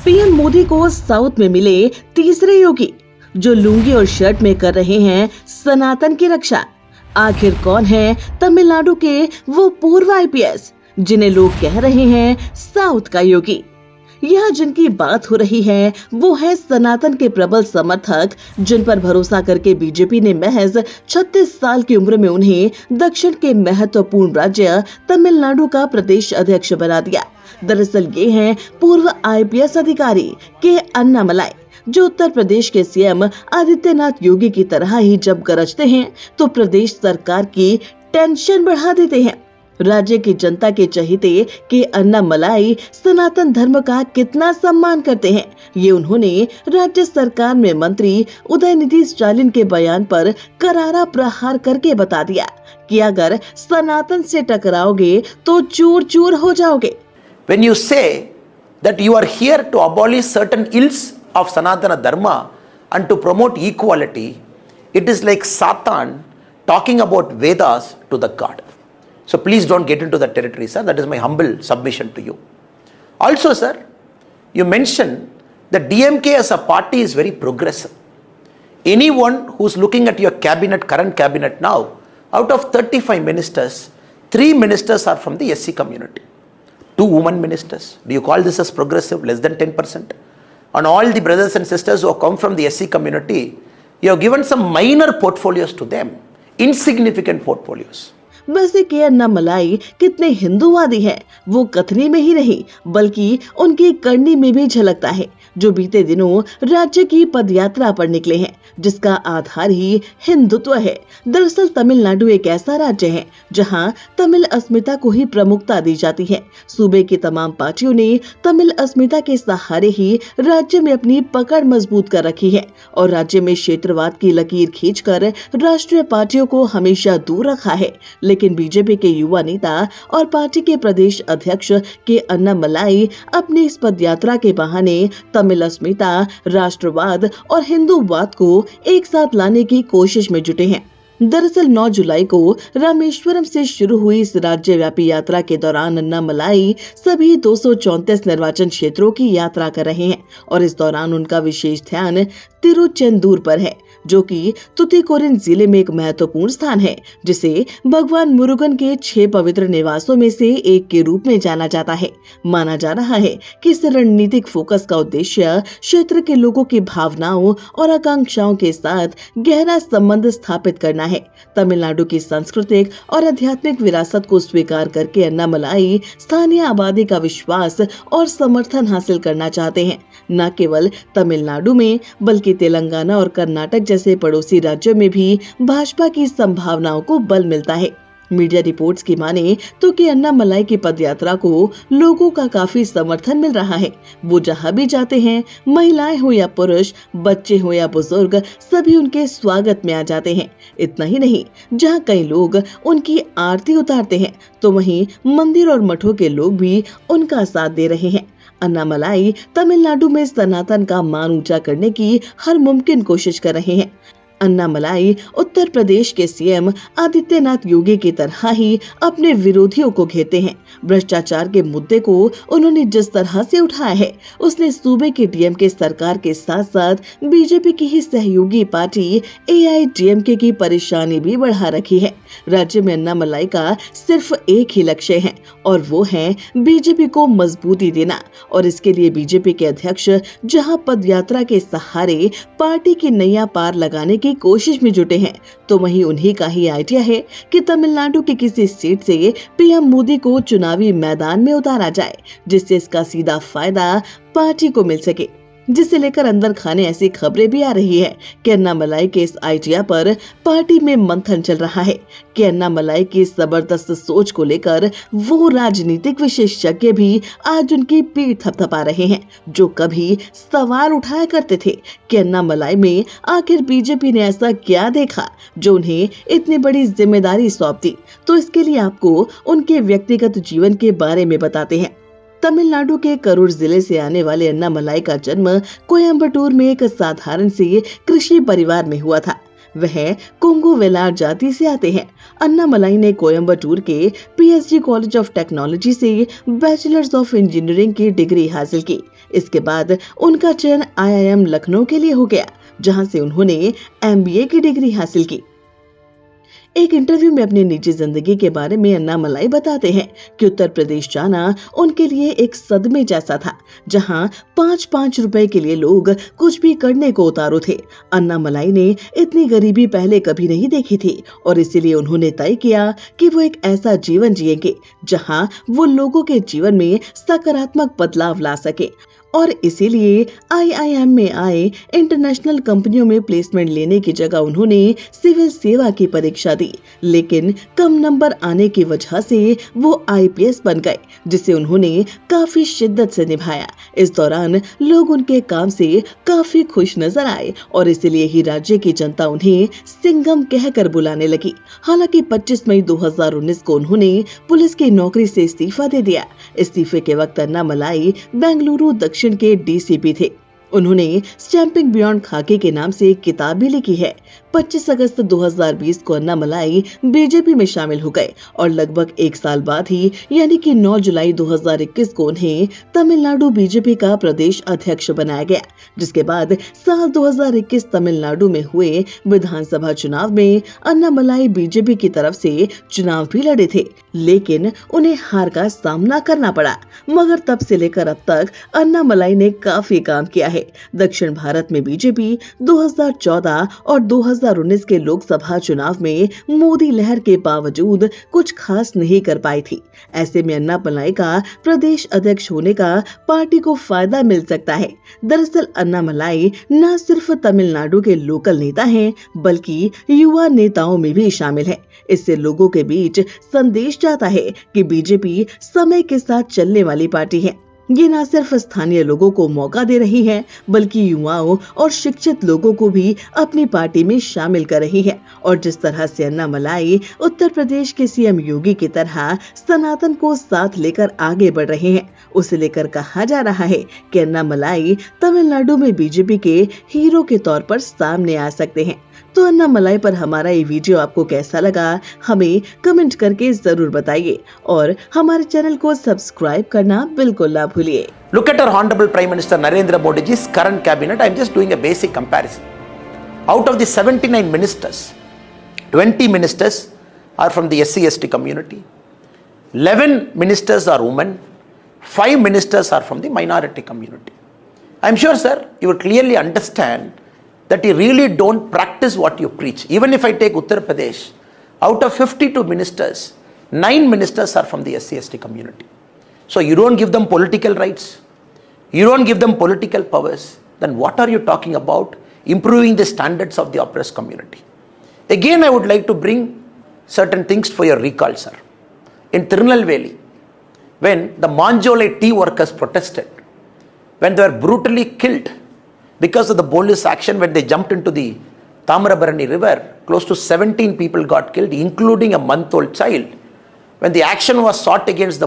PM Modi को south में मिले तीसरे योगी, जो लुंगी और शर्ट में कर रहे हैं सनातन की रक्षा। आखिर कौन है तमिलनाडु के वो पूर्व आईपीएस जिन्हें लोग कह रहे हैं साउथ का योगी? यहाँ जिनकी बात हो रही है वो है सनातन के प्रबल समर्थक, जिन पर भरोसा करके बीजेपी ने महज 36 साल की उम्र में उन्हें दक्षिण के महत्वपूर्ण राज्य तमिलनाडु का प्रदेश अध्यक्ष बना दिया। दरअसल ये हैं पूर्व आईपीएस अधिकारी के अन्नामलाई, जो उत्तर प्रदेश के सीएम आदित्यनाथ योगी की तरह ही जब गरजते हैं तो प्रदेश सरकार की टेंशन बढ़ा देते हैं। राज्य की जनता के चहेते के अन्नामलाई सनातन धर्म का कितना सम्मान करते हैं, ये उन्होंने राज्य सरकार में मंत्री उदयनिधि स्टालिन के बयान पर करारा प्रहार करके बता दिया कि अगर सनातन से टकराओगे तो चूर चूर हो जाओगे। When you say that you are here to abolish certain ills of Sanatana Dharma and to promote equality, it is like Satan talking about Vedas to the God. So please don't get into that territory, sir. That is my humble submission to you. Also, sir, you mentioned that DMK as a party is very progressive. Anyone who's looking at your cabinet, current cabinet now, out of 35 ministers, 3 ministers are from the SC community. 2 women ministers. Do you call this as progressive? Less than 10%. And all the brothers and sisters who have come from the SC community, you have given some minor portfolios to them, insignificant portfolios. वैसे के अन्नामलाई कितने हिंदूवादी हैं, वो कथनी में ही नहीं बल्कि उनकी करनी में भी झलकता है, जो बीते दिनों राज्य की पदयात्रा पर निकले हैं, जिसका आधार ही हिंदुत्व है। दरअसल तमिलनाडु एक ऐसा राज्य है जहां तमिल अस्मिता को ही प्रमुखता दी जाती है। सूबे की तमाम पार्टियों ने तमिल अस्मिता के सहारे ही राज्य में अपनी पकड़ मजबूत कर रखी है और राज्य में क्षेत्रवाद की लकीर खींचकर राष्ट्रीय पार्टियों को हमेशा दूर रखा है। लेकिन बीजेपी के युवा नेता और पार्टी के प्रदेश अध्यक्ष के अन्नामलाई अपनी इस पदयात्रा के बहाने तमिल अस्मिता, राष्ट्रवाद और हिंदूवाद को एक साथ लाने की कोशिश में जुटे हैं। दरअसल 9 जुलाई को रामेश्वरम से शुरू हुई इस राज्यव्यापी यात्रा के दौरान अन्नामलाई सभी 234 निर्वाचन क्षेत्रों की यात्रा कर रहे हैं और इस दौरान उनका विशेष ध्यान तिरुचेंदूर पर है, जो कि तुतीकोरिन जिले में एक महत्वपूर्ण स्थान है, जिसे भगवान मुरुगन के 6 पवित्र निवासों में से एक के रूप में जाना जाता है। माना जा रहा है कि इस रणनीतिक फोकस का उद्देश्य क्षेत्र के लोगों की भावनाओं और आकांक्षाओं के साथ गहरा संबंध स्थापित करना है। तमिलनाडु की सांस्कृतिक और आध्यात्मिक विरासत को स्वीकार करके अन्नामलाई स्थानीय आबादी का विश्वास और समर्थन हासिल करना चाहते हैं, न केवल तमिलनाडु में बल्कि तेलंगाना और कर्नाटक जैसे पड़ोसी राज्यों में भी भाजपा की संभावनाओं को बल मिलता है। मीडिया रिपोर्ट्स की माने तो कि अन्नामलाई की पदयात्रा को लोगों का काफी समर्थन मिल रहा है। वो जहां भी जाते हैं, महिलाएं हो या पुरुष, बच्चे हो या बुजुर्ग, सभी उनके स्वागत में आ जाते हैं। इतना ही नहीं, जहां कई लोग उनकी आरती उतारते हैं तो वहीं मंदिर और मठों के लोग भी उनका साथ दे रहे हैं। अन्नामलाई तमिलनाडु में सनातन का मान ऊंचा करने की हर मुमकिन कोशिश कर रहे हैं। अन्नामलाई उत्तर प्रदेश के सीएम आदित्यनाथ योगी की तरह ही अपने विरोधियों को घेरते हैं। भ्रष्टाचार के मुद्दे को उन्होंने जिस तरह से उठाया है, उसने सूबे की डीएमके सरकार के साथ साथ बीजेपी की ही सहयोगी पार्टी एआईडीएमके की परेशानी भी बढ़ा रखी है। राज्य में अन्नामलाई का सिर्फ एक ही लक्ष्य है और वो है बीजेपी को मजबूती देना, और इसके लिए बीजेपी के अध्यक्ष जहां पदयात्रा के सहारे पार्टी की नैया पार लगाने की कोशिश में जुटे हैं, तो वहीं उन्हीं का ही आइडिया है कि तमिलनाडु की किसी सीट से पीएम मोदी को चुनावी मैदान में उतारा जाए, जिससे इसका सीधा फायदा पार्टी को मिल सके। जिसे लेकर अंदर खाने ऐसी खबरें भी आ रही है कि अन्नामलाई के इस आइडिया पर पार्टी में मंथन चल रहा है कि अन्नामलाई की इस जबरदस्त सोच को लेकर वो राजनीतिक विशेषज्ञ भी आज उनकी पीठ थपथपा रहे हैं, जो कभी सवाल उठाया करते थे कि अन्नामलाई में आखिर बीजेपी ने ऐसा क्या देखा जो उन्हें इतनी बड़ी जिम्मेदारी सौंप दी। तो इसके लिए आपको उनके व्यक्तिगत जीवन के बारे में बताते हैं। तमिलनाडु के करूर जिले से आने वाले अन्नामलाई का जन्म कोयम्बटूर में एक साधारण से कृषि परिवार में हुआ था। वह कोंगो वेलार जाति से आते हैं। अन्नामलाई ने कोयम्बटूर के पीएसजी कॉलेज ऑफ टेक्नोलॉजी से बैचलर्स ऑफ इंजीनियरिंग की डिग्री हासिल की। इसके बाद उनका चयन IIM लखनऊ के लिए हो गया, जहां से उन्होंने MBA की डिग्री हासिल की। एक इंटरव्यू में अपनी निजी जिंदगी के बारे में अन्नामलाई बताते हैं कि उत्तर प्रदेश जाना उनके लिए एक सदमे जैसा था, जहां 5-5 रुपए के लिए लोग कुछ भी करने को उतारू थे। अन्नामलाई ने इतनी गरीबी पहले कभी नहीं देखी थी और इसीलिए उन्होंने तय किया कि वो एक ऐसा जीवन जिएंगे जहां वो लोगों के जीवन में सकारात्मक बदलाव ला सके, और इसीलिए IIM में आए इंटरनेशनल कंपनियों में प्लेसमेंट लेने की जगह उन्होंने सिविल सेवा की परीक्षा दी, लेकिन कम नंबर आने की वजह से वो IPS बन गए, जिसे उन्होंने काफी शिद्दत से निभाया। इस दौरान लोग उनके काम से काफी खुश नजर आए और इसीलिए ही राज्य की जनता उन्हें सिंघम कहकर बुलाने लगी। हालांकि 25 मई 2019 को उन्होंने पुलिस की नौकरी से इस्तीफा दे दिया। इस्तीफे के वक्त अन्नामलाई बेंगलुरु दक्षिण के DCP थे। उन्होंने स्टैंपिंग बियॉन्ड खाकी के नाम से एक किताब भी लिखी है। 25 अगस्त 2020 को अन्नामलाई बीजेपी में शामिल हो गए और लगभग एक साल बाद ही यानी कि 9 जुलाई 2021 को उन्हें तमिलनाडु बीजेपी का प्रदेश अध्यक्ष बनाया गया, जिसके बाद साल 2021 तमिलनाडु में हुए विधानसभा चुनाव में अन्नामलाई बीजेपी की तरफ से चुनाव भी लड़े थे, लेकिन उन्हें हार का सामना करना पड़ा। मगर तब से लेकर अब तक अन्नामलाई ने काफी काम किया है। दक्षिण भारत में बीजेपी 2014 और 2019 के लोकसभा चुनाव में मोदी लहर के बावजूद कुछ खास नहीं कर पाई थी। ऐसे में अन्नामलाई का प्रदेश अध्यक्ष होने का पार्टी को फायदा मिल सकता है। दरअसल अन्नामलाई न सिर्फ तमिलनाडु के लोकल नेता हैं, बल्कि युवा नेताओं में भी शामिल है। इससे लोगों के बीच संदेश जाता है कि बीजेपी समय के साथ चलने वाली पार्टी है। ये न सिर्फ स्थानीय लोगों को मौका दे रही है, बल्कि युवाओं और शिक्षित लोगों को भी अपनी पार्टी में शामिल कर रही है। और जिस तरह से अन्नामलाई उत्तर प्रदेश के CM योगी की तरह सनातन को साथ लेकर आगे बढ़ रहे हैं, उसे लेकर कहा जा रहा है कि अन्नामलाई तमिलनाडु में बीजेपी के हीरो के तौर पर सामने आ सकते हैं। तो अन्नामलाई पर हमारा ये वीडियो आपको कैसा लगा, हमें कमेंट करके जरूर बताइए और हमारे चैनल को सब्सक्राइब करना बिल्कुल ना भूलिए। Look at our Honorable Prime Minister Narendra Modi's current cabinet. I am just doing a basic comparison. Out of the 79 ministers, 20 ministers are from the SC/ST community, 11 ministers are women, 5 ministers are from the minority community. I am sure, sir, you will clearly understand that you really don't practice what you preach. Even if I take Uttar Pradesh, out of 52 ministers, 9 ministers are from the SC/ST community. So you don't give them political rights, you don't give them political powers, then what are you talking about improving the standards of the oppressed community? Again, I would like to bring certain things for your recall, sir. In Tirunelveli, when the Manjolai tea workers protested, when they were brutally killed because of the police action, when they jumped into the Tamarabarani river, close to 17 people got killed, including a month-old child. When the action was sought against the